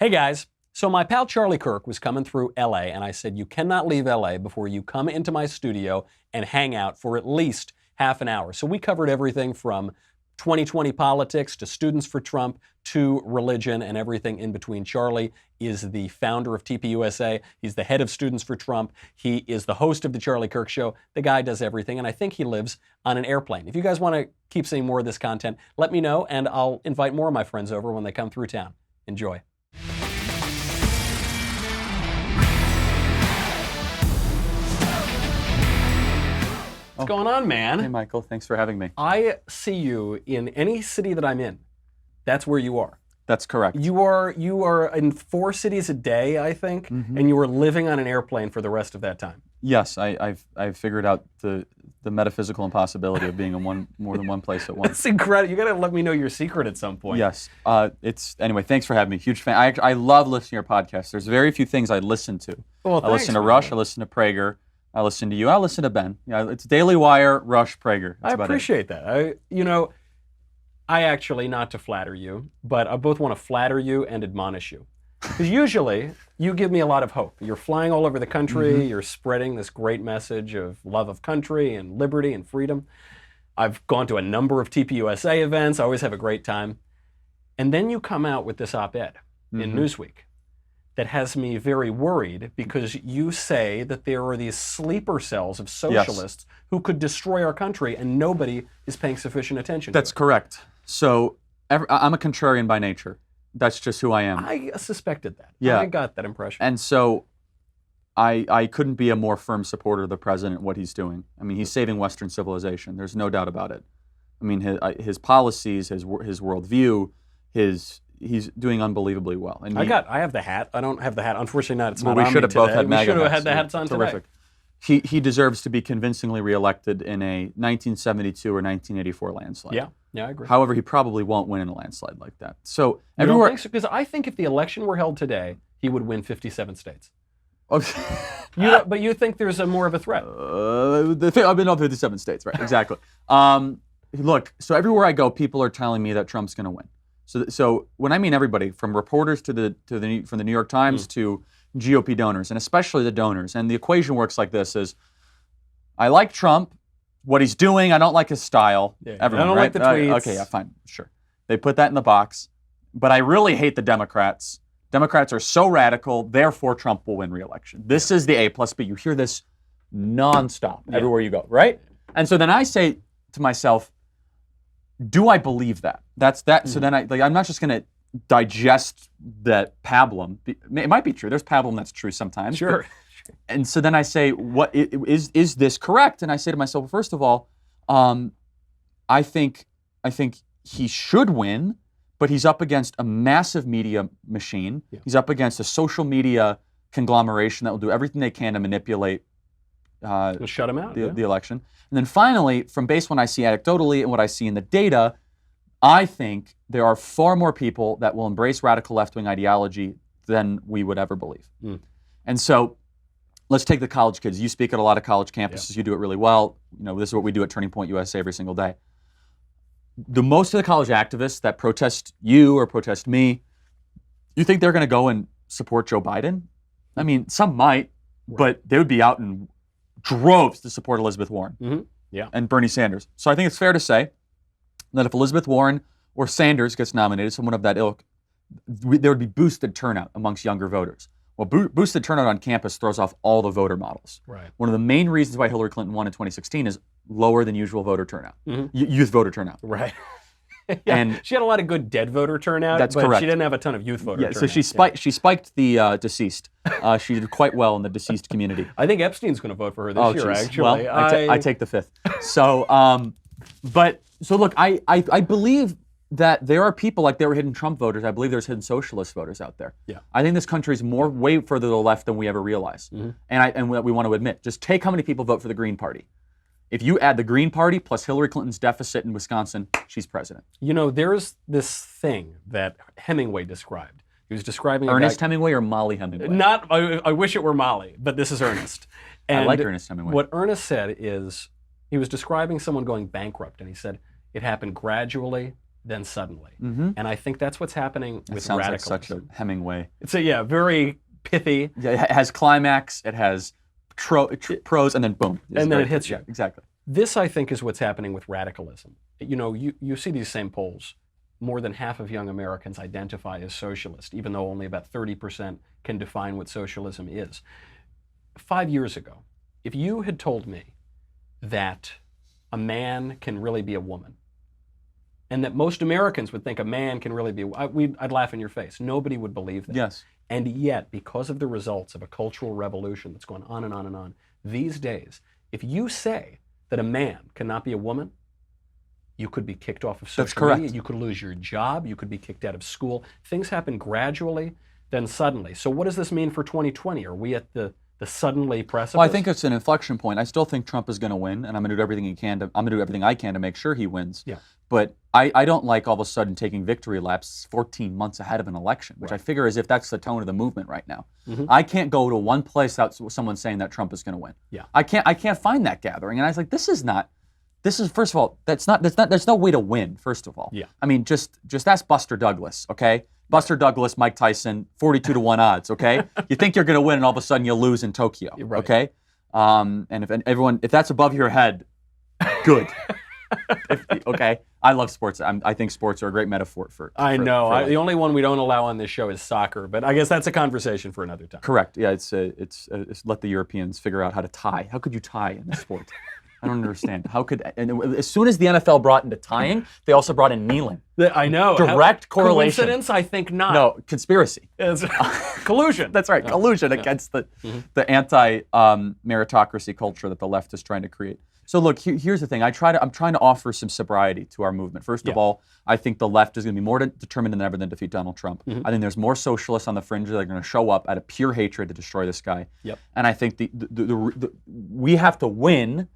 Hey guys, so my pal Charlie Kirk was coming through LA and I said, you cannot leave LA before you come into my studio and hang out for at least half an hour. So we covered everything from 2020 politics to Students for Trump to religion and everything in between. Charlie is the founder of TPUSA. He's the head of Students for Trump. He is the host of the Charlie Kirk Show. The guy does everything, and I think he lives on an airplane. If you guys want to keep seeing more of this content, let me know, and I'll invite more of my friends over when they come through town. Enjoy. What's going on, man? Hey, Michael. Thanks for having me. I see you in any city that I'm in. That's where you are. That's correct. You are in 4 cities a day, I think, and you are living on an airplane for the rest of that time. Yes, I've figured out the metaphysical impossibility of being in more than one place at once. That's incredible. You got to let me know your secret at some point. Yes. Anyway. Thanks for having me. Huge fan. I love listening to your podcast. There's very few things I listen to. Well, I listen to Rush. I listen to Prager. I listen to you. I listen to Ben. Yeah, it's Daily Wire, Rush, Prager. I appreciate that. I actually, not to flatter you, but I both want to flatter you and admonish you. Because usually, you give me a lot of hope. You're flying all over the country. You're spreading this great message of love of country and liberty and freedom. I've gone to a number of TPUSA events. I always have a great time. And then you come out with this op-ed in Newsweek that has me very worried because you say that there are these sleeper cells of socialists who could destroy our country and nobody is paying sufficient attention to it. That's correct. So I'm a contrarian by nature. That's just who I am. I suspected that. Yeah. I got that impression. And so I couldn't be a more firm supporter of the president, what he's doing. I mean, he's saving Western civilization. There's no doubt about it. I mean, his policies, his worldview, he's doing unbelievably well. And I have the hat. I don't have the hat. Unfortunately, not. It's not we on should me have both today. had Maga We should have hats. had the hats on Terrific. today. He deserves to be convincingly reelected in a 1972 or 1984 landslide. Yeah, I agree. However, he probably won't win in a landslide like that. So You don't think so? Because I think if the election were held today, he would win 57 states. But you think there's more of a threat? I've been on 57 states, right? Exactly. Look, so everywhere I go, people are telling me that Trump's going to win. So when I mean everybody, from reporters from the New York Times to GOP donors, and especially the donors, and the equation works like this: is I like Trump, what he's doing, I don't like his style. Yeah, Everyone, I don't like the tweets. Okay, yeah, fine, sure. They put that in the box, but I really hate the Democrats. Democrats are so radical, therefore Trump will win re-election. This is the A plus B. You hear this nonstop everywhere you go, right? And so then I say to myself, do I believe that? That's that. So then I'm not just going to digest that pablum. It might be true. There's pablum that's true sometimes. Sure. And so then I say, what is this correct? And I say to myself, well, first of all, I think he should win, but he's up against a massive media machine. Yeah. He's up against a social media conglomeration that will do everything they can to manipulate shut him out, the election. And then finally, from based on what I see anecdotally and what I see in the data, I think there are far more people that will embrace radical left-wing ideology than we would ever believe. And so let's take the college kids. You speak at a lot of college campuses. You do it really well. This is what we do at Turning Point USA every single day. Most of the college activists that protest you or protest me, you think they're going to go and support Joe Biden? I mean, some might, but they would be out in droves to support Elizabeth Warren and Bernie Sanders. So I think it's fair to say that if Elizabeth Warren or Sanders gets nominated, someone of that ilk, there would be boosted turnout amongst younger voters. Well, boosted turnout on campus throws off all the voter models. Right. One of the main reasons why Hillary Clinton won in 2016 is lower than usual voter turnout, youth voter turnout. Right. And she had a lot of good dead voter turnout, that's but correct. She didn't have a ton of youth voter turnout. So she spiked the deceased. She did quite well in the deceased community. I think Epstein's going to vote for her this year, geez. actually. Well, I take the fifth. So, so look, I believe that there are people like there were hidden Trump voters. I believe there's hidden socialist voters out there. Yeah. I think this country is way further to the left than we ever realize, and we want to admit. Just take how many people vote for the Green Party. If you add the Green Party plus Hillary Clinton's deficit in Wisconsin, she's president. There's this thing that Hemingway described. He was describing Ernest Hemingway or Molly Hemingway? I wish it were Molly, but this is Ernest. And I like Ernest Hemingway. What Ernest said is, he was describing someone going bankrupt, and he said, it happened gradually then suddenly. Mm-hmm. And I think that's what's happening with Sounds like radicalism. such a Hemingway. It's very pithy. Yeah, it has climax, it has prose, and then boom. And then it hits you. Yeah, exactly. This, I think, is what's happening with radicalism. You see these same polls. More than half of young Americans identify as socialist, even though only about 30% can define what socialism is. 5 years ago, if you had told me that a man can really be a woman, and that most Americans would think a man can really be, I'd laugh in your face. Nobody would believe that. Yes. And yet, because of the results of a cultural revolution that's going on and on and on, these days, if you say that a man cannot be a woman, you could be kicked off of social media, you could lose your job, you could be kicked out of school. Things happen gradually, then suddenly. So what does this mean for 2020? Are we at the suddenly precipice? Well, I think it's an inflection point. I still think Trump is going to win, and I'm going to do everything I can to make sure he wins. Yeah. But I don't like all of a sudden taking victory laps 14 months ahead of an election, which I figure as if that's the tone of the movement right now. Mm-hmm. I can't go to one place without someone saying that Trump is going to win. Yeah. I can't find that gathering, and I was like, this is first of all, there's no way to win. First of all, yeah. I mean, just ask Buster Douglas, okay? Buster Douglas, Mike Tyson, 42-1 odds, okay? You think you're going to win, and all of a sudden you lose in Tokyo, right. Okay? And if that's above your head, good. Okay, I love sports. I think sports are a great metaphor for. I know. The only one we don't allow on this show is soccer, but I guess that's a conversation for another time. Correct. Yeah, it's let the Europeans figure out how to tie. How could you tie in the sport? I don't understand. And as soon as the NFL brought into tying, they also brought in kneeling. I know. Direct correlation. Coincidence? I think not. No, conspiracy. It's collusion. That's right, collusion against the anti-meritocracy culture that the left is trying to create. So look, here's the thing. I'm trying to offer some sobriety to our movement. First of all, I think the left is going to be more determined than ever than defeat Donald Trump. Mm-hmm. I think there's more socialists on the fringe that are going to show up out of pure hatred to destroy this guy. Yep. And I think we have to win.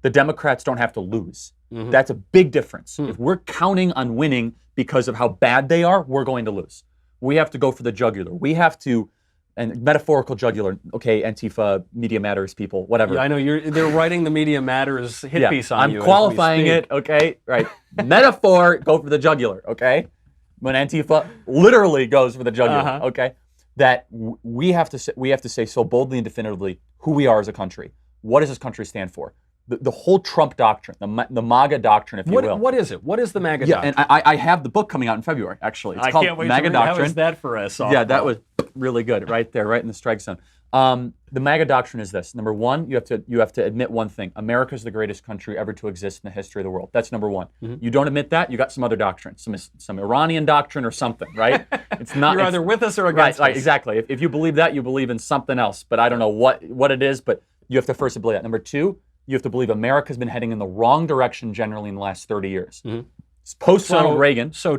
The Democrats don't have to lose. Mm-hmm. That's a big difference. Mm-hmm. If we're counting on winning because of how bad they are, we're going to lose. We have to go for the jugular. We have to, and metaphorical jugular, okay, Antifa, Media Matters people, whatever. Yeah, I know, they're writing the Media Matters hit piece on you. I'm qualifying it, okay, right. Metaphor, go for the jugular, okay? When Antifa literally goes for the jugular, okay? That we have to say so boldly and definitively who we are as a country. What does this country stand for? The whole Trump doctrine, the Maga doctrine, if you will. What is it? What is the Maga doctrine? And I have the book coming out in February, actually. It's called can't wait Maga to read. Doctrine. How was that for us? Yeah, that was really good, right there, right in the strike zone. The Maga doctrine is this. Number one, you have to admit one thing. America is the greatest country ever to exist in the history of the world. That's number one. Mm-hmm. You don't admit that, you got some other doctrine, some Iranian doctrine or something, right? It's not. You're either with us or against us. Right, exactly. If you believe that, you believe in something else. But I don't know what it is, but you have to first believe that. Number two, you have to believe America's been heading in the wrong direction generally in the last 30 years. Mm-hmm. Post-Ronald Reagan. So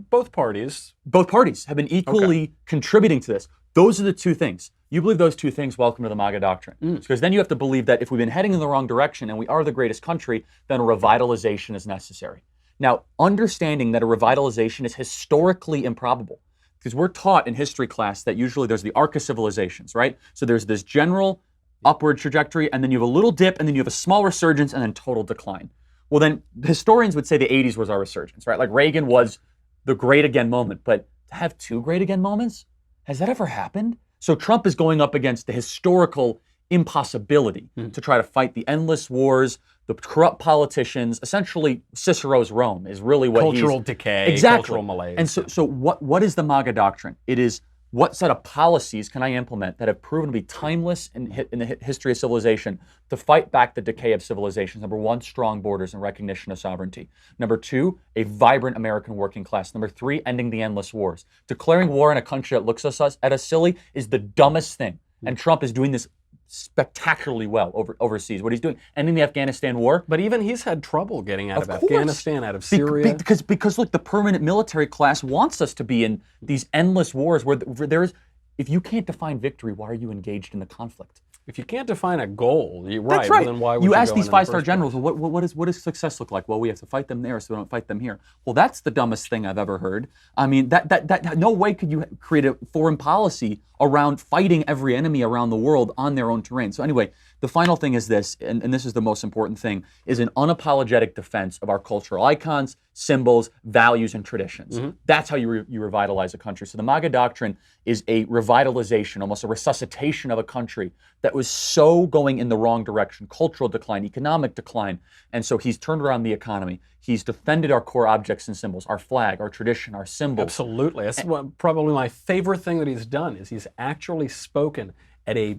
both parties. Both parties have been equally contributing to this. Those are the two things. You believe those two things, welcome to the Maga doctrine. Because then you have to believe that if we've been heading in the wrong direction and we are the greatest country, then a revitalization is necessary. Now, understanding that a revitalization is historically improbable. Because we're taught in history class that usually there's the arc of civilizations, right? So there's this general upward trajectory, and then you have a little dip, and then you have a small resurgence, and then total decline. Well, then historians would say the 80s was our resurgence, right? Like Reagan was the great again moment, but to have two great again moments, has that ever happened? So Trump is going up against the historical impossibility to try to fight the endless wars, the corrupt politicians. Essentially, Cicero's Rome is really what cultural decay, exactly. Cultural malaise. And so what is the Maga doctrine? It is, what set of policies can I implement that have proven to be timeless in the history of civilization to fight back the decay of civilizations? Number one, strong borders and recognition of sovereignty. Number two, a vibrant American working class. Number three, ending the endless wars. Declaring war in a country that looks at us silly is the dumbest thing. And Trump is doing this spectacularly well overseas. What he's doing, ending the Afghanistan war. But even he's had trouble getting out of Afghanistan, out of Syria. Because look, the permanent military class wants us to be in these endless wars where there's, if you can't define victory, why are you engaged in the conflict? If you can't define a goal, you're right. Well, then why would you ask go these in five-star the generals, well, what does success look like? Well, we have to fight them there, so we don't fight them here. Well, that's the dumbest thing I've ever heard. I mean, that no way could you create a foreign policy around fighting every enemy around the world on their own terrain. So anyway, the final thing is this, and this is the most important thing, is an unapologetic defense of our cultural icons, symbols, values, and traditions. That's how you revitalize a country. So the Maga doctrine is a revitalization, almost a resuscitation of a country that was so going in the wrong direction, cultural decline, economic decline. And so he's turned around the economy. He's defended our core objects and symbols, our flag, our tradition, our symbols. Absolutely. That's probably my favorite thing that he's done is he's actually spoken at a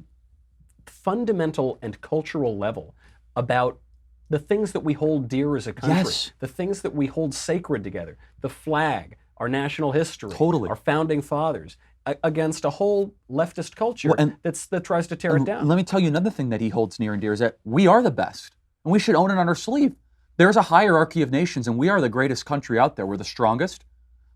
fundamental and cultural level about the things that we hold dear as a country, Yes. the things that we hold sacred together, the flag, our national history, Totally. our founding fathers, against a whole leftist culture that tries to tear it down. Let me tell you another thing that he holds near and dear is that we are the best, and we should own it on our sleeve. There's a hierarchy of nations, and we are the greatest country out there. We're the strongest,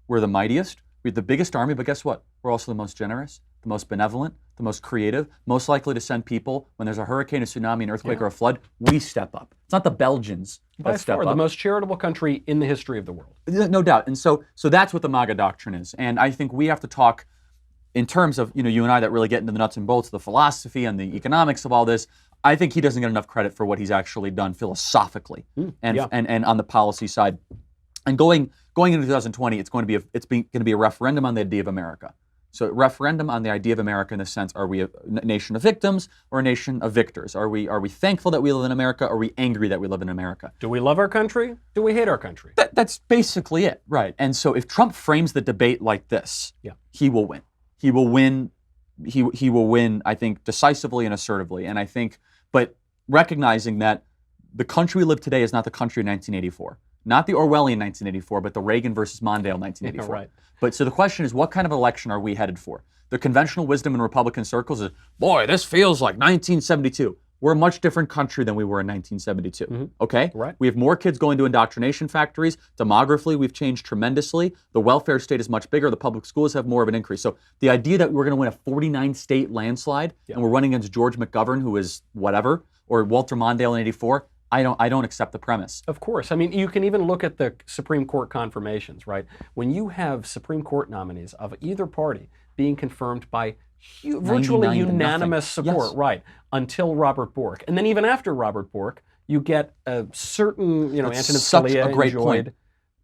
we're the mightiest, we have the biggest army, but guess what? We're also the most generous, the most benevolent, the most creative, most likely to send people when there's a hurricane, a tsunami, an earthquake, or a flood. We step up. It's not the Belgians that step up. The most charitable country in the history of the world. No doubt. And so that's what the Maga doctrine is. And I think we have to talk in terms of, you and I that really get into the nuts and bolts of the philosophy and the economics of all this. I think he doesn't get enough credit for what he's actually done philosophically and on the policy side. And going into 2020, it's going to be a referendum on the idea of America. So referendum on the idea of America in the sense: are we a nation of victims or a nation of victors? Are we thankful that we live in America? Or are we angry that we live in America? Do we love our country? Do we hate our country? That's basically it, right? And so if Trump frames the debate like this, he will win. He will win. He will win, I think, decisively and assertively. And I think, but recognizing that the country we live today is not the country of 1984. Not the Orwellian 1984, but the Reagan versus Mondale 1984. Right. But so the question is, what kind of election are we headed for? The conventional wisdom in Republican circles is, boy, this feels like 1972. We're a much different country than we were in 1972. Okay? Right. We have more kids going to indoctrination factories. Demographically, we've changed tremendously. The welfare state is much bigger. The public schools have more of an increase. So the idea that we're going to win a 49-state landslide and we're running against George McGovern, who is whatever, or Walter Mondale in 84, I don't accept the premise. Of course. I mean, you can even look at the Supreme Court confirmations, right? When you have Supreme Court nominees of either party being confirmed by virtually unanimous support, right, until Robert Bork. And then even after Robert Bork, you get a certain, Antonin Scalia a great enjoyed. point.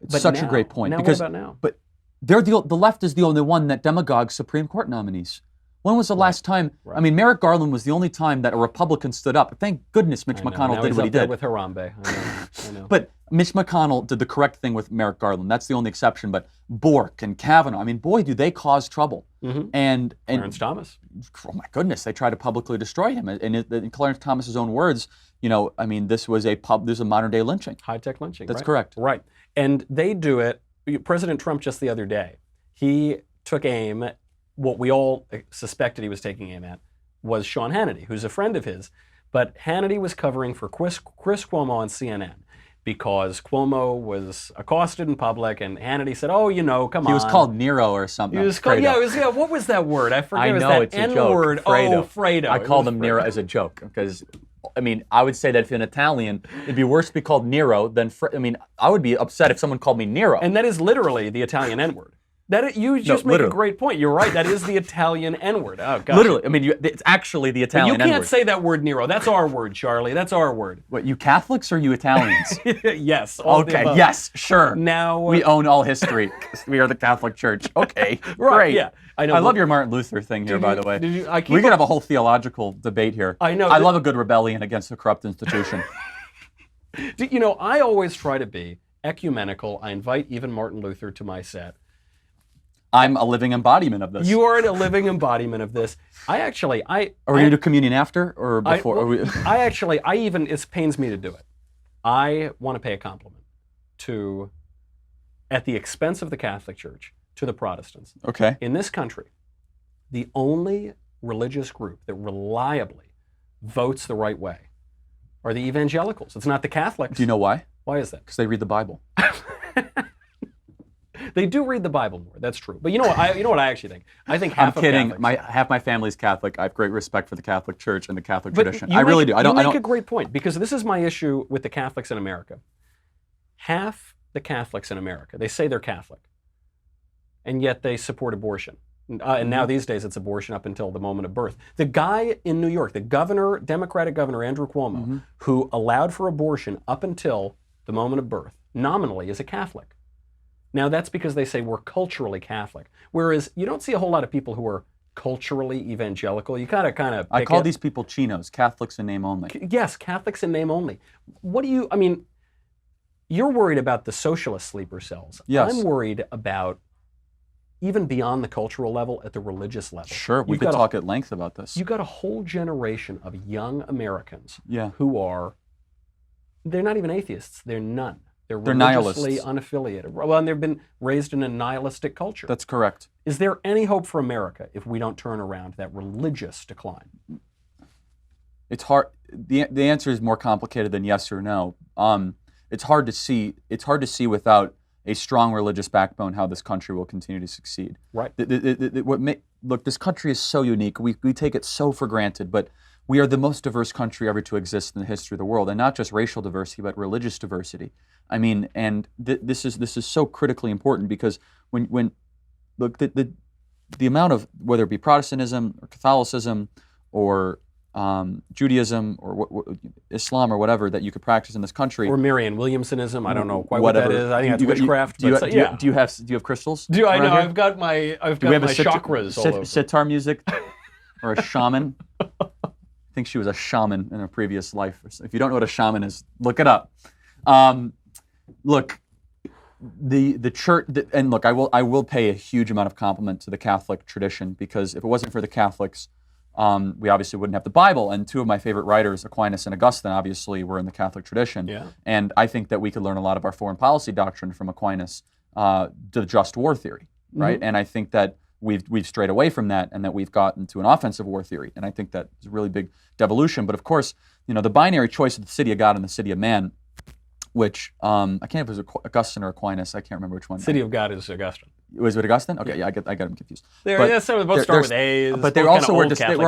It's such a great point. Because, what about now? But the left is the only one that demagogues Supreme Court nominees. When was the last time? Right. I mean, Merrick Garland was the only time that a Republican stood up. Thank goodness Mitch McConnell did what he did. With Harambe. I know. But Mitch McConnell did the correct thing with Merrick Garland. That's the only exception. But Bork and Kavanaugh, I mean, boy, do they cause trouble. And Clarence Thomas. Oh my goodness, they tried to publicly destroy him. And in Clarence Thomas's own words, I mean, this was a modern day lynching. High-tech lynching. That's correct. Right. And they do it. President Trump just the other day, he took aim at what we all suspected he was taking aim at was Sean Hannity, who's a friend of his. But Hannity was covering for Chris Cuomo on CNN because Cuomo was accosted in public, and Hannity said, come on. He was called Nero or something. He was called, what was that word? I forget. I know, it's a joke. N-word. Fredo. Fredo. I called him Nero as a joke because, I mean, I would say that if in Italian, it'd be worse to be called Nero than, I would be upset if someone called me Nero. And that is literally the Italian N-word. You just make a great point. You're right. That is the Italian N-word. Oh, gosh. Literally. I mean, it's actually the Italian N-word. You can't say that word, Nero. That's our word, Charlie. That's our word. What, you Catholics or you Italians? Yes. Okay, yes, sure. Now we own all history. We are the Catholic Church. Okay, right, great. Yeah, I know. I love your Martin Luther thing here, by the way. We could have a whole theological debate here. I know. I love a good rebellion against a corrupt institution. I always try to be ecumenical. I invite even Martin Luther to my set. I'm a living embodiment of this. You are a living embodiment of this. Are we going to do communion after or before? It pains me to do it. I want to pay a compliment at the expense of the Catholic Church, to the Protestants. Okay. In this country, the only religious group that reliably votes the right way are the evangelicals. It's not the Catholics. Do you know why? Why is that? Because they read the Bible. They do read the Bible more. That's true. But you know what I actually think? I think half I'm kidding. of Catholics. Half my family's Catholic. I have great respect for the Catholic Church and the Catholic tradition. I really do. You make a great point, because this is my issue with the Catholics in America. Half the Catholics in America, they say they're Catholic, and yet they support abortion. And now these days it's abortion up until the moment of birth. The guy in New York, the governor, Democratic governor Andrew Cuomo, who allowed for abortion up until the moment of birth, nominally is a Catholic. Now that's because they say we're culturally Catholic. Whereas you don't see a whole lot of people who are culturally evangelical. You kind of I call these people chinos, Catholics in name only. Yes, Catholics in name only. I mean, you're worried about the socialist sleeper cells. Yes. I'm worried about even beyond the cultural level, at the religious level. Sure, we could talk at length about this. You've got a whole generation of young Americans who they're not even atheists, they're none. They're nihilists. religiously unaffiliated. Well, and they've been raised in a nihilistic culture. That's correct. Is there any hope for America if we don't turn around that religious decline? It's hard. The answer is more complicated than yes or no. It's hard to see. It's hard to see without a strong religious backbone how this country will continue to succeed. Right. Look, this country is so unique. We take it so for granted, but we are the most diverse country ever to exist in the history of the world, and not just racial diversity, but religious diversity. I mean, and this is so critically important because when look the amount of, whether it be Protestantism or Catholicism or Judaism or Islam or whatever that you could practice in this country, or Marianne Williamsonism, I don't know quite what that is. I think that's witchcraft. Do you have crystals? I know? I've got my chakras all over. Sitar music, or a shaman. I think she was a shaman in a previous life. If you don't know what a shaman is, look it up. Look, the church, and look, I will pay a huge amount of compliment to the Catholic tradition, because if it wasn't for the Catholics, we obviously wouldn't have the Bible. And two of my favorite writers, Aquinas and Augustine, obviously were in the Catholic tradition. Yeah. And I think that we could learn a lot of our foreign policy doctrine from Aquinas, the just war theory, right? And I think that we've strayed away from that, and that we've gotten to an offensive war theory. And I think that is a really big devolution. But of course, the binary choice of the city of God and the city of man, which I can't remember if it was Augustine or Aquinas. I can't remember which one. City of God is Augustine. Was it Augustine? Okay, yeah, I got them confused. Some of both start with A's. But they were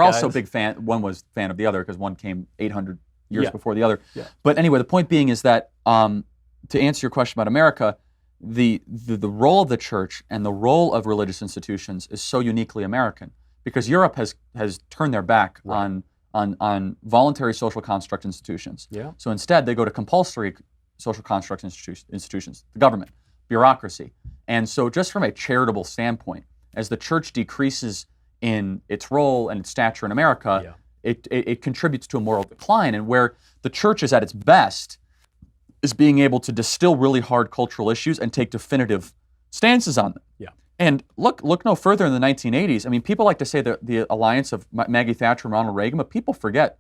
also big fan. One was fan of the other because one came 800 years before the other. Yeah. But anyway, the point being is that to answer your question about America, the role of the church and the role of religious institutions is so uniquely American, because Europe has turned their back on voluntary social construct institutions. Yeah. So instead, they go to compulsory social construct institutions, the government, bureaucracy. And so just from a charitable standpoint, as the church decreases in its role and its stature in America, it contributes to a moral decline. And where the church is at its best is being able to distill really hard cultural issues and take definitive stances on them. Yeah. And look no further in the 1980s. I mean, people like to say the alliance of Maggie Thatcher and Ronald Reagan, but people forget,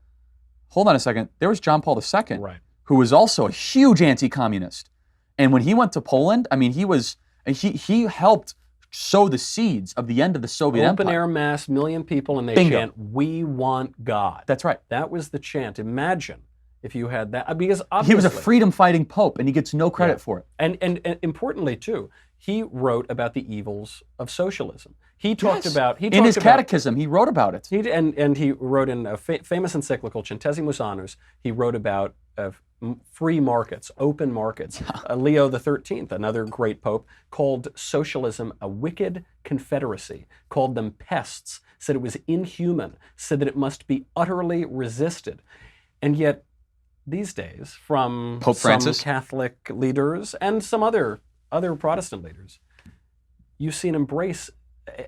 hold on a second, there was John Paul II, who was also a huge anti-communist. And when he went to Poland, I mean, he helped sow the seeds of the end of the Soviet Empire. Open air mass, million people, and they chant, "We want God." That's right. That was the chant. Imagine if you had that, because obviously he was a freedom-fighting pope, and he gets no credit for it. And importantly too, he wrote about the evils of socialism. He talked about in his catechism. He wrote about it. He wrote in a famous encyclical, Centesimus Annus. He wrote about free markets, open markets. Leo XIII, another great pope, called socialism a wicked confederacy, called them pests, said it was inhuman, said that it must be utterly resisted. And yet, these days, from Pope Francis, some Catholic leaders and some other Protestant leaders, you see an embrace,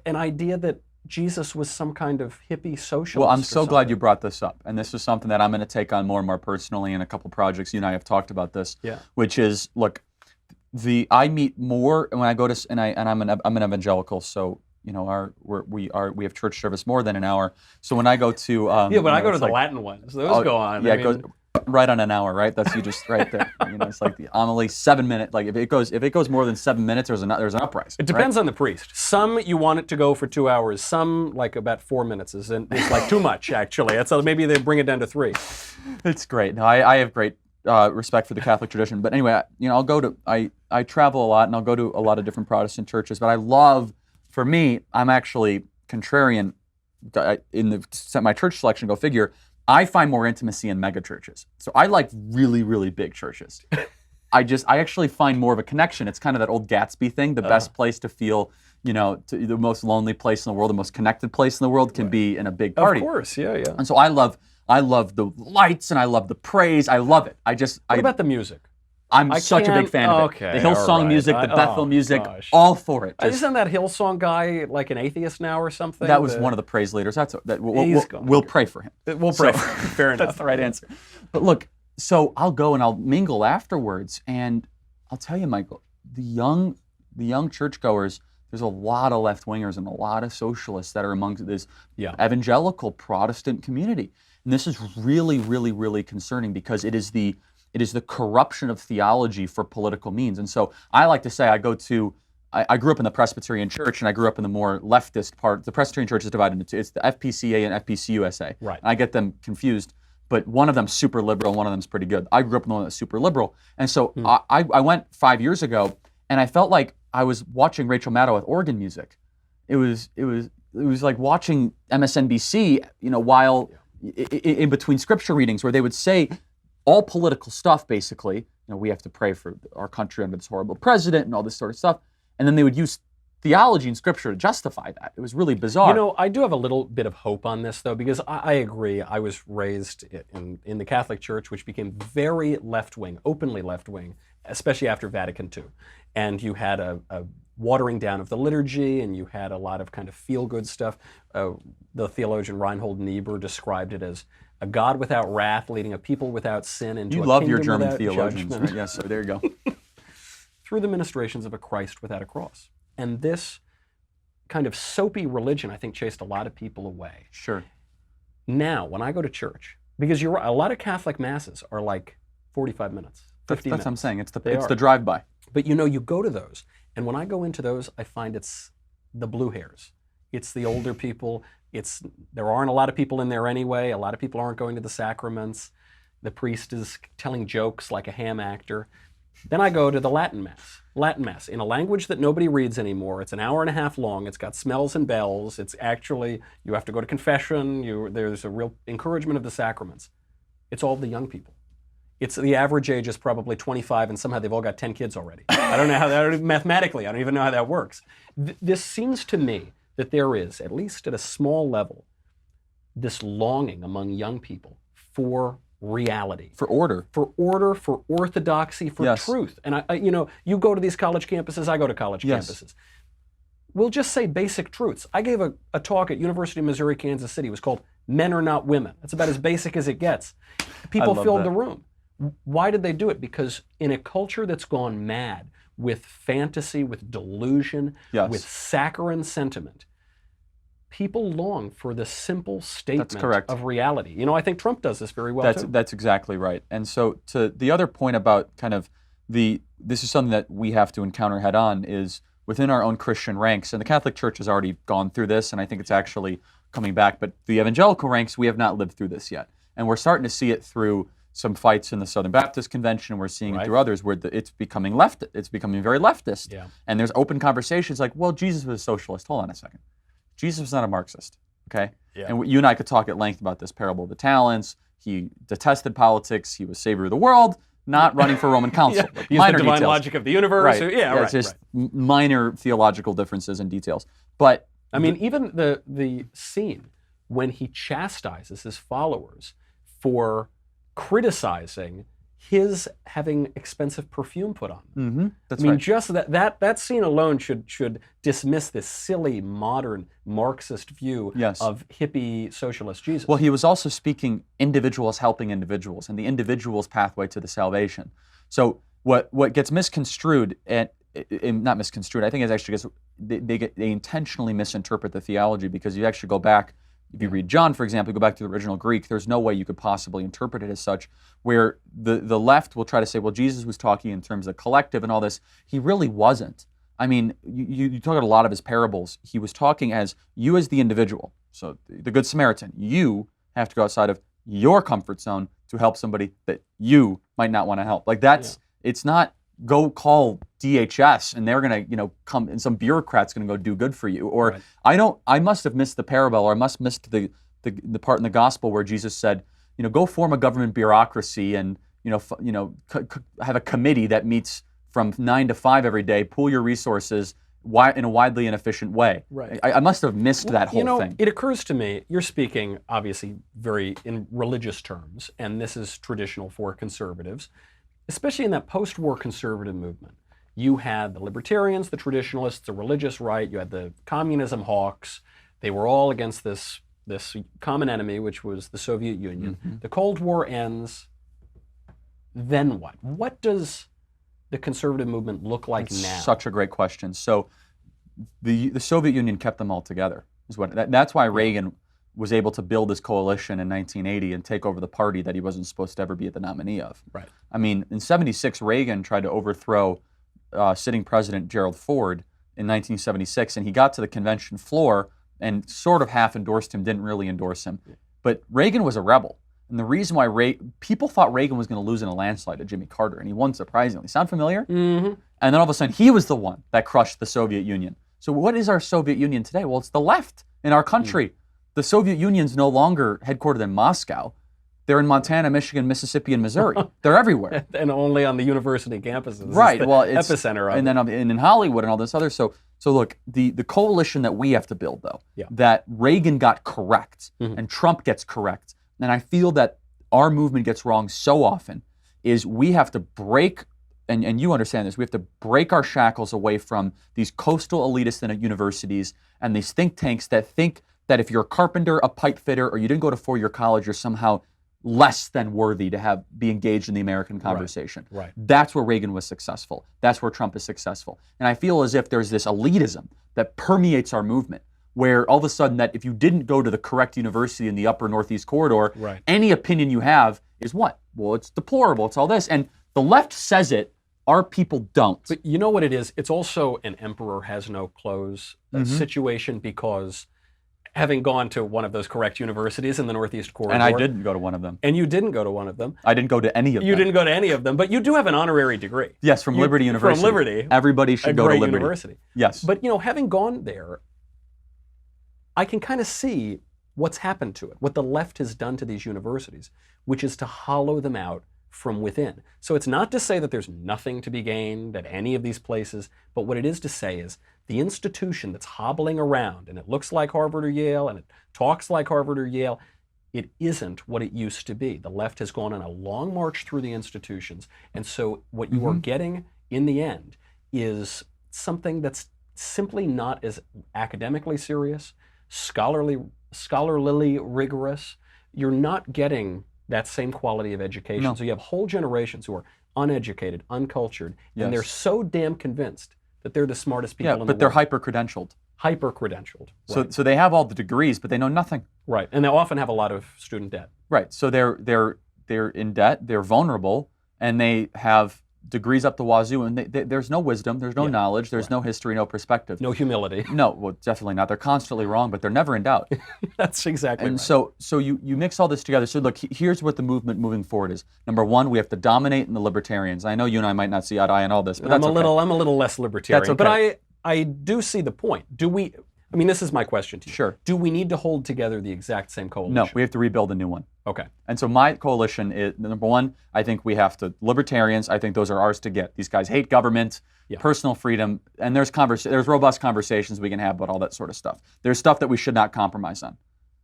an idea that Jesus was some kind of hippie socialist. Well, I'm so glad you brought this up. And this is something that I'm going to take on more and more personally in a couple projects. You and I have talked about this, which is, look, I meet more when I go to, and I'm an evangelical, so we have church service more than an hour. So when I go to but I go to the Latin ones. Those go on. Yeah, it goes right on an hour, right? That's you just right there. It's like the homily 7 minute. Like if it goes more than 7 minutes, there's an uprising. It depends on the priest. Some you want it to go for 2 hours. Some like about 4 minutes is like too much actually. Maybe they bring it down to 3. It's great. No, I have great respect for the Catholic tradition. But anyway, I travel a lot and I'll go to a lot of different Protestant churches. But I love, for me, I'm actually contrarian in my church selection. Go figure. I find more intimacy in mega churches. So I like really, really big churches. I actually find more of a connection. It's kind of that old Gatsby thing, the best place to feel, to the most lonely place in the world, the most connected place in the world can be in a big party. Of course, yeah. And so I love the lights and I love the praise. I love it. What about the music? I'm such a big fan of it. The Hillsong music, the Bethel music, all for it. Isn't that Hillsong guy like an atheist now or something? That was one of the praise leaders. We'll pray for him. We'll pray for him. Fair enough. That's the right answer. But look, so I'll go and I'll mingle afterwards, and I'll tell you, Michael, the young churchgoers, there's a lot of left-wingers and a lot of socialists that are among this evangelical Protestant community. And this is really, really, really concerning because it is the corruption of theology for political means. And so I like to say I grew up in the Presbyterian Church, and I grew up in the more leftist part. The Presbyterian Church is divided into it's the FPCA and FPCUSA. Right. And I get them confused, but one of them's super liberal, and one of them's pretty good. I grew up in the one that's super liberal. And so I went 5 years ago, and I felt like I was watching Rachel Maddow with organ music. It was like watching MSNBC, while in between scripture readings, where they would say all political stuff, basically. We have to pray for our country under this horrible president and all this sort of stuff. And then they would use theology and scripture to justify that. It was really bizarre. I do have a little bit of hope on this, though, because I agree. I was raised in the Catholic Church, which became very left-wing, openly left-wing, especially after Vatican II. And you had a watering down of the liturgy, and you had a lot of kind of feel-good stuff. The theologian Reinhold Niebuhr described it as a God without wrath, leading a people without sin into a kingdom without judgment. You love your German theologians, right? Yes, so there you go. Through the ministrations of a Christ without a cross. And this kind of soapy religion, I think, chased a lot of people away. Sure. Now, when I go to church, because you're right, a lot of Catholic masses are like 45 minutes, 50 minutes. That's what I'm saying. It's the drive-by. But you go to those, and when I go into those, I find it's the blue hairs. It's the older people. There aren't a lot of people in there anyway. A lot of people aren't going to the sacraments. The priest is telling jokes like a ham actor. Then I go to the Latin Mass in a language that nobody reads anymore. It's an hour and a half long. It's got smells and bells. It's actually, you have to go to confession. There's a real encouragement of the sacraments. It's all the young people. The average age is probably 25, and somehow they've all got 10 kids already. I don't know how that, mathematically, I don't even know how that works. This seems to me that there is, at least at a small level, this longing among young people for reality. For order. For orthodoxy, for truth. And you go to these college campuses, I go to college campuses. We'll just say basic truths. I gave a talk at University of Missouri, Kansas City. It was called Men Are Not Women. It's about as basic as it gets. People filled the room. Why did they do it? Because in a culture that's gone mad with fantasy, with delusion, with saccharine sentiment, people long for the simple statement of reality. I think Trump does this very well too. That's exactly right. And so to the other point about kind of this is something that we have to encounter head on is within our own Christian ranks, and the Catholic Church has already gone through this, and I think it's actually coming back, but the evangelical ranks, we have not lived through this yet. And we're starting to see it through some fights in the Southern Baptist Convention, and we're seeing it through others where it's becoming it's becoming very leftist. Yeah. And there's open conversations like, well, Jesus was a socialist. Hold on a second. Jesus was not a Marxist, okay? Yeah. And you and I could talk at length about this parable of the talents. He detested politics. He was savior of the world, not running for Roman council. He's the divine logic of the universe. Right. It's just minor theological differences and details. But I mean, even the scene when he chastises his followers for criticizing his having expensive perfume put on them. Mm-hmm. That's I mean, just that scene alone should dismiss this silly modern Marxist view of hippie socialist Jesus. Well, he was also speaking individuals helping individuals and the individual's pathway to the salvation. So what gets misconstrued and not misconstrued, I think it actually gets they intentionally misinterpret the theology because you actually go back. If you read John, for example, you go back to the original Greek, there's no way you could possibly interpret it as such, where the left will try to say, well, Jesus was talking in terms of collective and all this. He really wasn't. I mean, you talk about a lot of his parables. He was talking as you as the individual. So the Good Samaritan, you have to go outside of your comfort zone to help somebody that you might not want to help. Like it's not go call DHS and they're going to, come and some bureaucrat's going to go do good for you. Or I must have missed the parable, or I must have missed the part in the gospel where Jesus said, go form a government bureaucracy and, have a committee that meets from 9 to 5 every day, pool your resources in a widely inefficient way. Right. I must have missed that whole thing. It occurs to me, you're speaking obviously very in religious terms, and this is traditional for conservatives, especially in that post-war conservative movement. You had the libertarians, the traditionalists, the religious right, you had the communism hawks. They were all against this common enemy, which was the Soviet Union. Mm-hmm. The Cold War ends, then what? What does the conservative movement look like now? Such a great question. So the Soviet Union kept them all together. That's why Reagan was able to build this coalition in 1980 and take over the party that he wasn't supposed to ever be the nominee of. Right. I mean, in '76, Reagan tried to overthrow sitting President Gerald Ford in 1976, and he got to the convention floor and sort of half endorsed him, didn't really endorse him. But Reagan was a rebel. And the reason why people thought Reagan was going to lose in a landslide to Jimmy Carter, and he won surprisingly. Sound familiar? Mm-hmm. And then all of a sudden, he was the one that crushed the Soviet Union. So what is our Soviet Union today? Well, it's the left in our country. The Soviet Union's no longer headquartered in Moscow. They're in Montana, Michigan, Mississippi, and Missouri. They're everywhere. And only on the university campuses. Right. It's well, it's epicenter of and then in Hollywood and all this other. So look, the coalition that we have to build, though, that Reagan got correct and Trump gets correct, and I feel that our movement gets wrong so often, is we have to break, and you understand this, we have to break our shackles away from these coastal elitists in universities and these think tanks that think that if you're a carpenter, a pipe fitter, or you didn't go to four-year college, you're somehow less than worthy to be engaged in the American conversation. Right. That's where Reagan was successful. That's where Trump is successful. And I feel as if there's this elitism that permeates our movement, where all of a sudden that if you didn't go to the correct university in the upper Northeast corridor, any opinion you have is what? Well, it's deplorable, it's all this. And the left says it, our people don't. But you know what it is? It's also an emperor has no clothes situation, because having gone to one of those correct universities in the Northeast corridor. And I didn't go to one of them. And you didn't go to one of them. I didn't go to any of them. You didn't go to any of them, but you do have an honorary degree. Yes, from Liberty University. From Liberty. Everybody should go to Liberty. University. Yes. But having gone there, I can kind of see what's happened to it, what the left has done to these universities, which is to hollow them out from within. So it's not to say that there's nothing to be gained at any of these places, but what it is to say is the institution that's hobbling around, and it looks like Harvard or Yale, and it talks like Harvard or Yale, it isn't what it used to be. The left has gone on a long march through the institutions, and so what you are getting in the end is something that's simply not as academically serious, scholarly rigorous. You're not getting that same quality of education. No. So you have whole generations who are uneducated, uncultured, and they're so damn convinced that they're the smartest people in the world. But they're hyper-credentialed. Hyper-credentialed. Right. So they have all the degrees, but they know nothing. Right, and they often have a lot of student debt. Right, so they're in debt, they're vulnerable, and they have degrees up the wazoo, and there's no wisdom, there's no knowledge, there's no history, no perspective. No humility. No, well, definitely not. They're constantly wrong, but they're never in doubt. That's exactly and right. So you mix all this together. So look, here's what the movement moving forward is. Number one, we have to dominate in the libertarians. I know you and I might not see eye to eye on all this, but I'm a little less libertarian. That's okay. But I do see the point. This is my question to you. Sure. Do we need to hold together the exact same coalition? No, we have to rebuild a new one. Okay. And so my coalition is, number one, I think we have to, libertarians, I think those are ours to get. These guys hate government, personal freedom, and there's robust conversations we can have about all that sort of stuff. There's stuff that we should not compromise on.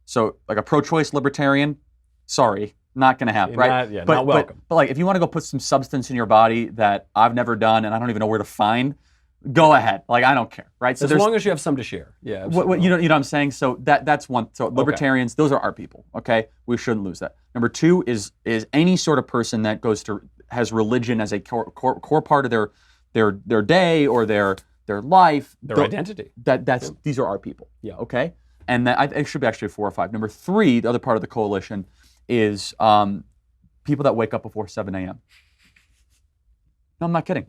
So like a pro-choice libertarian, sorry, not going to happen, right? Not welcome. But like if you want to go put some substance in your body that I've never done and I don't even know where to find, go ahead. Like I don't care, right? So as long as you have some to share. Yeah. You know what I'm saying? So that's one. So libertarians, those are our people. Okay, we shouldn't lose that. Number two is any sort of person that has religion as a core part of their day or their life, their identity. These are our people. Yeah. Okay. And it should be actually 4 or 5. Number three, the other part of the coalition is people that wake up before 7 a.m. No, I'm not kidding.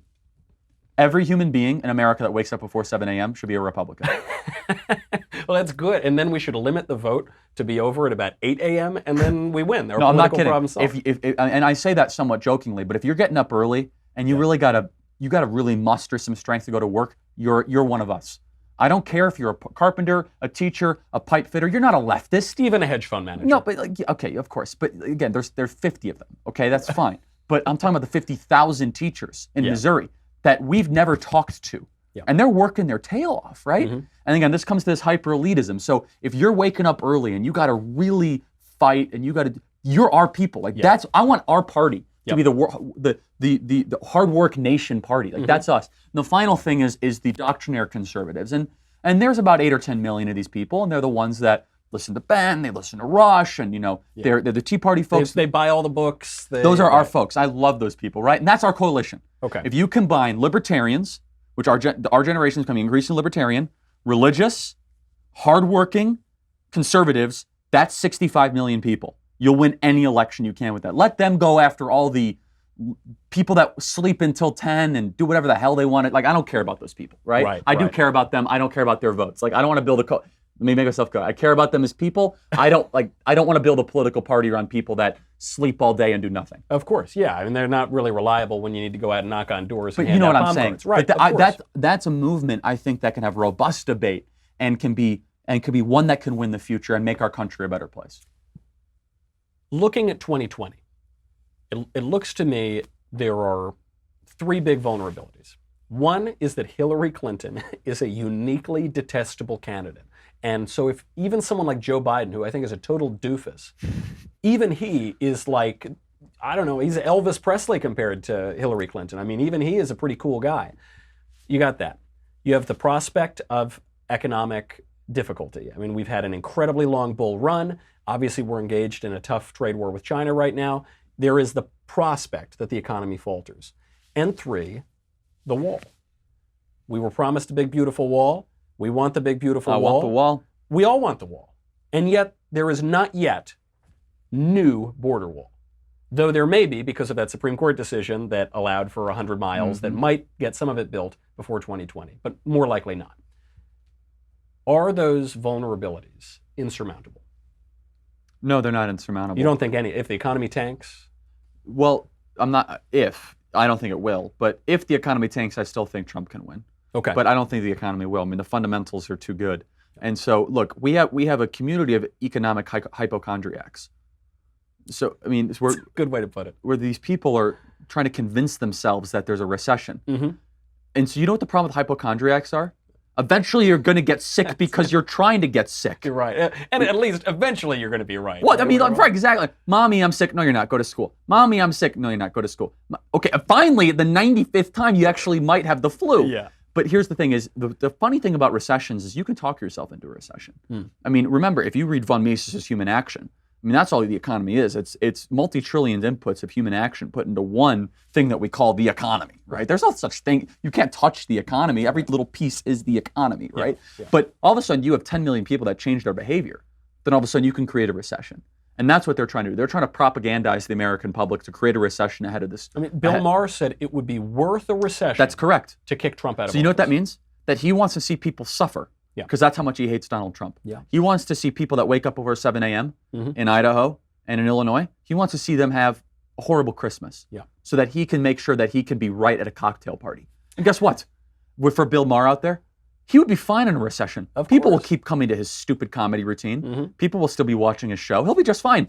Every human being in America that wakes up before 7 a.m. should be a Republican. Well, that's good. And then we should limit the vote to be over at about 8 a.m. and then we win. No, I'm not kidding. And I say that somewhat jokingly, but if you're getting up early and you really gotta really muster some strength to go to work, you're one of us. I don't care if you're a carpenter, a teacher, a pipe fitter. You're not a leftist. Even a hedge fund manager. No, but okay, of course. But again, there's 50 of them. Okay, that's fine. But I'm talking about the 50,000 teachers in Missouri that we've never talked to. Yeah. And they're working their tail off, right? And again, this comes to this hyper-elitism. So if you're waking up early and you got to really fight and you're our people. Like I want our party to be the hard work nation party. Like that's us. And the final thing is the doctrinaire conservatives. And there's about 8 or 10 million of these people, and they're the ones that listen to Ben, they listen to Rush, and they're the Tea Party folks. They buy all the books. Those are our folks. I love those people, right? And that's our coalition. Okay. If you combine libertarians, which our generation is becoming increasingly libertarian, religious, hardworking, conservatives, that's 65 million people. You'll win any election you can with that. Let them go after all the people that sleep until 10 and do whatever the hell they want. Like, I don't care about those people, right? I do care about them. I don't care about their votes. Like, I don't want to build let me make myself go. I care about them as people. I don't want to build a political party around people that sleep all day and do nothing. Of course, yeah. I mean, they're not really reliable when you need to go out and knock on doors. But and you know hand what out I'm saying, cards. Right? But that's a movement I think that can have robust debate and can be one that can win the future and make our country a better place. Looking at 2020, it looks to me there are 3 big vulnerabilities. One is that Hillary Clinton is a uniquely detestable candidate. And so if even someone like Joe Biden, who I think is a total doofus, even he is like, I don't know, he's Elvis Presley compared to Hillary Clinton. I mean, even he is a pretty cool guy. You got that. You have the prospect of economic difficulty. I mean, we've had an incredibly long bull run. Obviously, we're engaged in a tough trade war with China right now. There is the prospect that the economy falters. And 3, the wall. We were promised a big, beautiful wall. We want the big, beautiful wall. I want the wall. We all want the wall. And yet, there is not yet new border wall. Though there may be, because of that Supreme Court decision that allowed for 100 miles that might get some of it built before 2020, but more likely not. Are those vulnerabilities insurmountable? No, they're not insurmountable. You don't think if the economy tanks? Well, I don't think it will, but if the economy tanks, I still think Trump can win. Okay. But I don't think the economy will. I mean, the fundamentals are too good. And so, look, we have a community of economic hypochondriacs. So, I mean, That's a good way to put it. Where these people are trying to convince themselves that there's a recession. Mm-hmm. And so you know what the problem with hypochondriacs are? Eventually you're going to get sick because you're trying to get sick. You're right. And at least eventually you're going to be right. What? I mean, right, exactly. Mommy, I'm sick. No, you're not. Go to school. Mommy, I'm sick. No, you're not. Go to school. Okay, finally, the 95th time, you actually might have the flu. Yeah. But here's the thing is, the funny thing about recessions is you can talk yourself into a recession. I mean, remember, if you read von Mises's Human Action, I mean, that's all the economy is. It's multi-trillion inputs of human action put into one thing that we call the economy, right? There's no such thing. You can't touch the economy. Every little piece is the economy, right? Yeah. But all of a sudden, you have 10 million people that change their behavior. Then all of a sudden, you can create a recession. And that's what they're trying to do. They're trying to propagandize the American public to create a recession ahead of this. I mean, Bill Maher said it would be worth a recession. That's correct. To kick Trump out of office. So you know what that means? That he wants to see people suffer. Yeah. Because that's how much he hates Donald Trump. Yeah. He wants to see people that wake up over 7 a.m. In Idaho and in Illinois. He wants to see them have a horrible Christmas. Yeah. So that he can make sure that he can be right at a cocktail party. And guess what? For Bill Maher out there, he would be fine in a recession. People will keep coming to his stupid comedy routine. People will still be watching his show. He'll be just fine.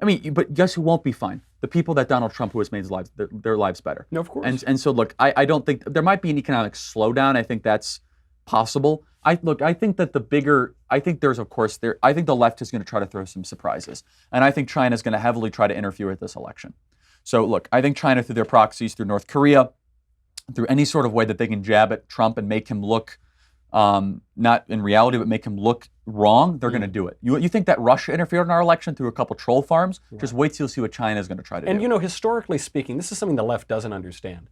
I mean, but guess who won't be fine? The people that Donald Trump, who has made their lives better. No, of course. And so, look, I don't think there might be an economic slowdown. I think that's possible. I think that I think the left is going to try to throw some surprises. And I think China is going to heavily try to interfere with this election. So, look, I think China, through their proxies, through North Korea, through any sort of way that they can jab at Trump and make him look, not in reality, but make him look wrong, they're going to do it. You think that Russia interfered in our election through a couple troll farms? Right. Just wait till you see what China is going to try to do. And, you know, historically speaking, this is something the left doesn't understand.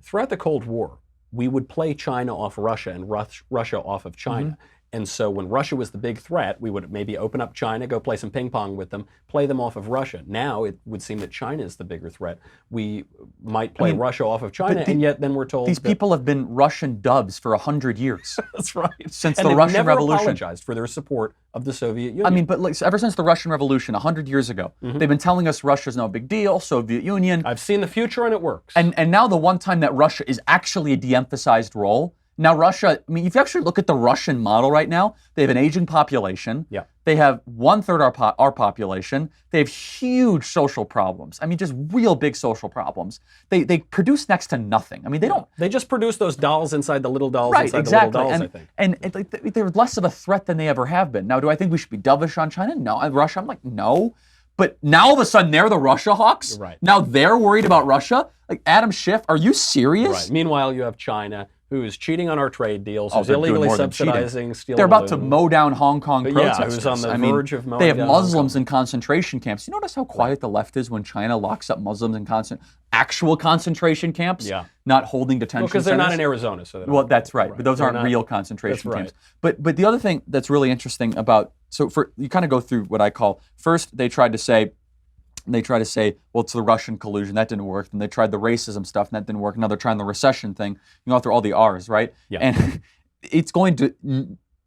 Throughout the Cold War, we would play China off Russia and Russia off of China. And so when Russia was the big threat, we would maybe open up China, go play some ping pong with them, play them off of Russia. Now it would seem that China is the bigger threat. We might play Russia off of China, and yet then we're told these people have been Russian dubs for 100 years. That's right. Since the Russian Revolution. Never apologized for their support of the Soviet Union. I mean, but like, ever since the Russian Revolution 100 years ago, they've been telling us Russia's no big deal, Soviet Union. I've seen the future and it works. And now the one time that Russia is actually a de-emphasized role Now Russia, I mean, if you actually look at the Russian model right now, they have an aging population. Yeah. They have 1/3 our population. They have huge social problems. I mean, just real big social problems. They produce next to nothing. I mean, they don't. They just produce those dolls inside the little dolls Right, inside exactly. the little dolls, I think. And like, they're less of a threat than they ever have been. Now, do I think we should be dovish on China? No. Russia, I'm like, no. But now all of a sudden they're the Russia hawks? Right. Now they're worried about Russia? Like, Adam Schiff, are you serious? Right. Meanwhile, you have China, who's cheating on our trade deals, who's they're doing illegally more than subsidizing steel. They're about to mow down Hong Kong protesters. who's on the I mean, verge of mowing they have down Hong Muslims Kong. in concentration camps. You notice how quiet the left is when China locks up Muslims in actual concentration camps? Yeah. Not holding detention Because they're not centers? in Arizona, so they don't Well, that's right. But those They're aren't not- real concentration that's camps. But the other thing that's really interesting about, so for you kind of go through what I call, first they tried to say, well, it's the Russian collusion, that didn't work. Then they tried the racism stuff, and that didn't work. Now they're trying the recession thing. You go through all the R's, right? Yeah. And it's going to,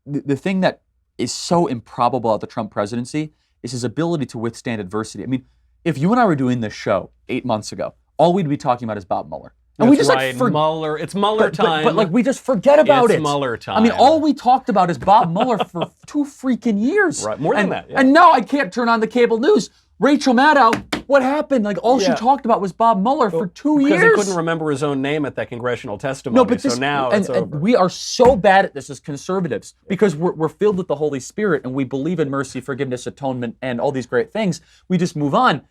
the thing that is so improbable about the Trump presidency is his ability to withstand adversity. I mean, if you and I were doing this show 8 months ago, all we'd be talking about is Bob Mueller. And we That's just right. like Mueller. It's Mueller time. but like we just forget about It's it. Mueller time. I mean, all we talked about is Bob Mueller for 2 freaking years. Right, more than and, that, yeah. And now I can't turn on the cable news. Rachel Maddow, what happened? Like all she Yeah. talked about was Bob Mueller for 2 years. Because he couldn't remember his own name at that congressional testimony. No, but so now it's over. and we are so bad at this as conservatives because we're filled with the Holy Spirit and we believe in mercy, forgiveness, atonement, and all these great things. We just move on.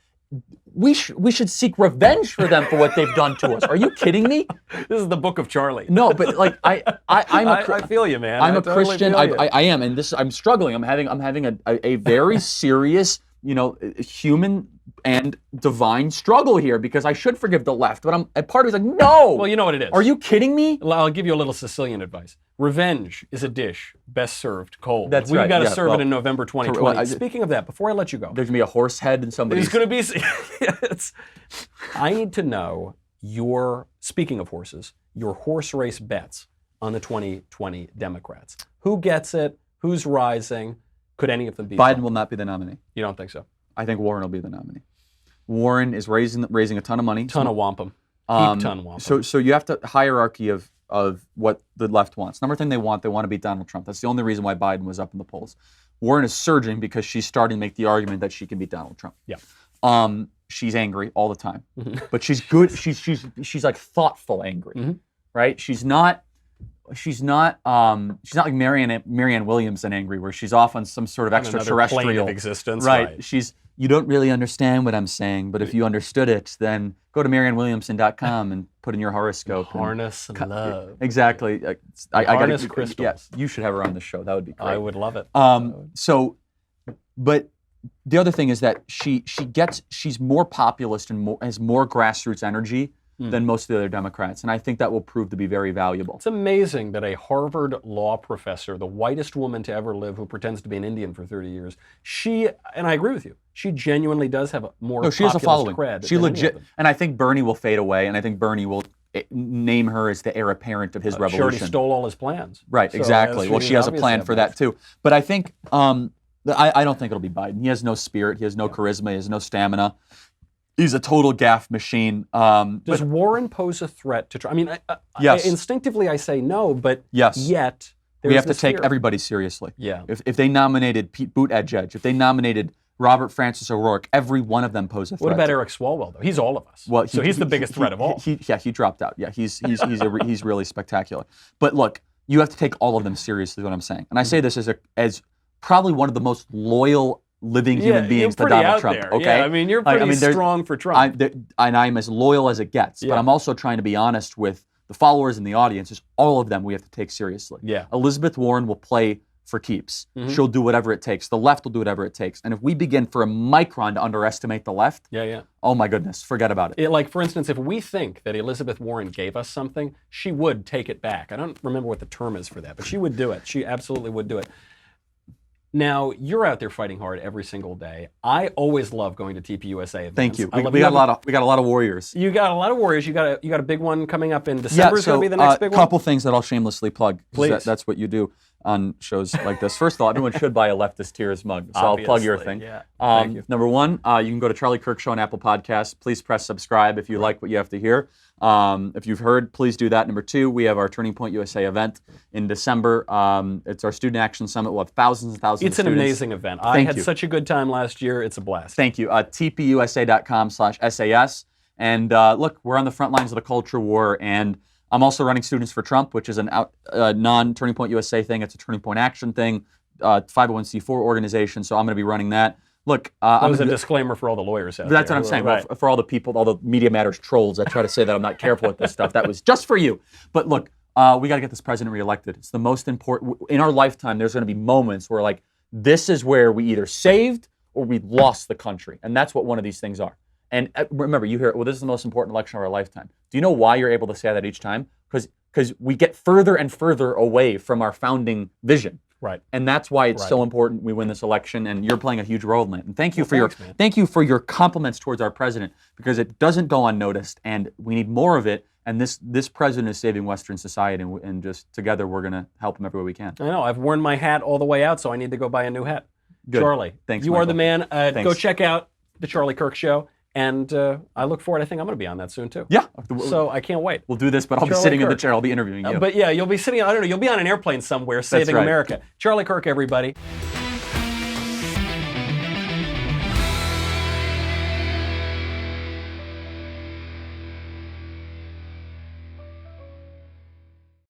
We should seek revenge for them for what they've done to us. Are you kidding me? This is the Book of Charlie. No, but like I feel you, man. I'm a totally Christian. feel you. I am, and I'm struggling. I'm having a very serious, human and divine struggle here because I should forgive the left, but part of me's like, no. Well, you know what it is. Are you kidding me? I'll give you a little Sicilian advice. Revenge is a dish best served cold. That's We've right, got to yeah, serve well, it in November 2020. well, Speaking of that, before I let you go, There's gonna be a horse head and somebody's. there's going to be. I need to know speaking of horses, your horse race bets on the 2020 Democrats. Who gets it? Who's rising? Could any of them be? Biden Trump? will not be the nominee. You don't think so? I think Warren will be the nominee. Warren is raising a ton of money. Ton of wampum. Ton wampum. So you have to hierarchy of what the left wants. Number thing they want to beat Donald Trump. That's the only reason why Biden was up in the polls. Warren is surging because she's starting to make the argument that she can beat Donald Trump. Yeah. She's angry all the time, but she's good. She's like thoughtful angry, right? She's not like Marianne Williamson angry, where she's off on some sort of On another extraterrestrial plane of existence, Right. right. You don't really understand what I'm saying, but if you understood it, then go to MarianneWilliamson.com and put in your horoscope. Harness love. Exactly. I Harness gotta, crystals. Yes, you should have her on the show. That would be great. I would love it. But the other thing is that she's more populist and has more grassroots energy than most of the other Democrats, and I think that will prove to be very valuable. It's amazing that a Harvard law professor, the whitest woman to ever live, who pretends to be an Indian for 30 years, and I agree with you, she genuinely does have more No, she has a populist following. cred She than any of legit, them. and I think Bernie will fade away, and I think Bernie will name her as the heir apparent of his She already revolution. stole all his plans. Right, So, exactly. Well, she has a obviously plan have for that too. But I think I don't think it'll be Biden. He has no spirit. He has no charisma. He has no stamina. He's a total gaffe machine. Does Warren pose a threat to Trump? I mean, Yes. instinctively I say no, but Yes. yet we have to this take fear. everybody seriously. Yeah. If they nominated Pete Buttigieg, if they nominated Robert Francis O'Rourke, every one of them pose a threat. What about Eric Swalwell, though? He's all of us. Well, so he's the biggest threat of all. He dropped out. Yeah, he's really spectacular. But look, you have to take all of them seriously. Is what I'm saying, and I say this as probably one of the most loyal living human beings to you're pretty Donald out Trump. there. Okay, Yeah, I mean, you're pretty strong for Trump. I'm as loyal as it gets. Yeah. But I'm also trying to be honest with the followers and the audiences. All of them we have to take seriously. Yeah. Elizabeth Warren will play for keeps. She'll do whatever it takes. The left will do whatever it takes. And if we begin for a micron to underestimate the left, Yeah. oh my goodness, forget about it. Like, for instance, if we think that Elizabeth Warren gave us something, she would take it back. I don't remember what the term is for that, but she would do it. She absolutely would do it. Now, you're out there fighting hard every single day. I always love going to TPUSA events. Thank you. I love- We got a lot of warriors. You got a lot of warriors. You got a big one coming up in December. Is going to be the next big one. A couple things that I'll shamelessly plug. 'Cause Please. That's what you do. on shows like this. First of all, everyone should buy a Leftist Tears mug, so I'll plug your thing. Yeah. Thank you. Number one, you can go to Charlie Kirk Show on Apple Podcasts. Please press subscribe if you like what you have to hear. If you've heard, please do that. Number two, we have our Turning Point USA event in December. It's our Student Action Summit. We'll have thousands and thousands of students. It's an amazing event. I had such a good time last year. It's a blast. Thank you. tpusa.com/SAS. And look, we're on the front lines of the culture war, and I'm also running Students for Trump, which is a non-Turning Point USA thing. It's a Turning Point Action thing, 501c4 organization, so I'm going to be running that. Look, that was a disclaimer for all the lawyers out there. That's what I'm saying. Right. For all the people, all the Media Matters trolls that try to say that I'm not careful with this stuff, that was just for you. But look, we got to get this president reelected. It's the most important. In our lifetime, there's going to be moments where, like, this is where we either saved or we lost the country. And that's what one of these things are. And remember, you hear, well, this is the most important election of our lifetime. Do you know why you're able to say that each time? Because we get further and further away from our founding vision. Right. And that's why it's so important we win this election, and you're playing a huge role in it. And thank you thanks, for your compliments towards our president, because it doesn't go unnoticed, and we need more of it. And this president is saving Western society, and just together we're going to help him every way we can. I know. I've worn my hat all the way out, so I need to go buy a new hat. Good. Charlie, thanks. You Michael. are the man. Thanks. Go check out the Charlie Kirk Show. And I look forward. I think I'm going to be on that soon too. Yeah. So I can't wait. We'll do this, but I'll be sitting in the chair. I'll be interviewing you. But yeah, you'll be sitting. I don't know. You'll be on an airplane somewhere saving America. Charlie Kirk, everybody.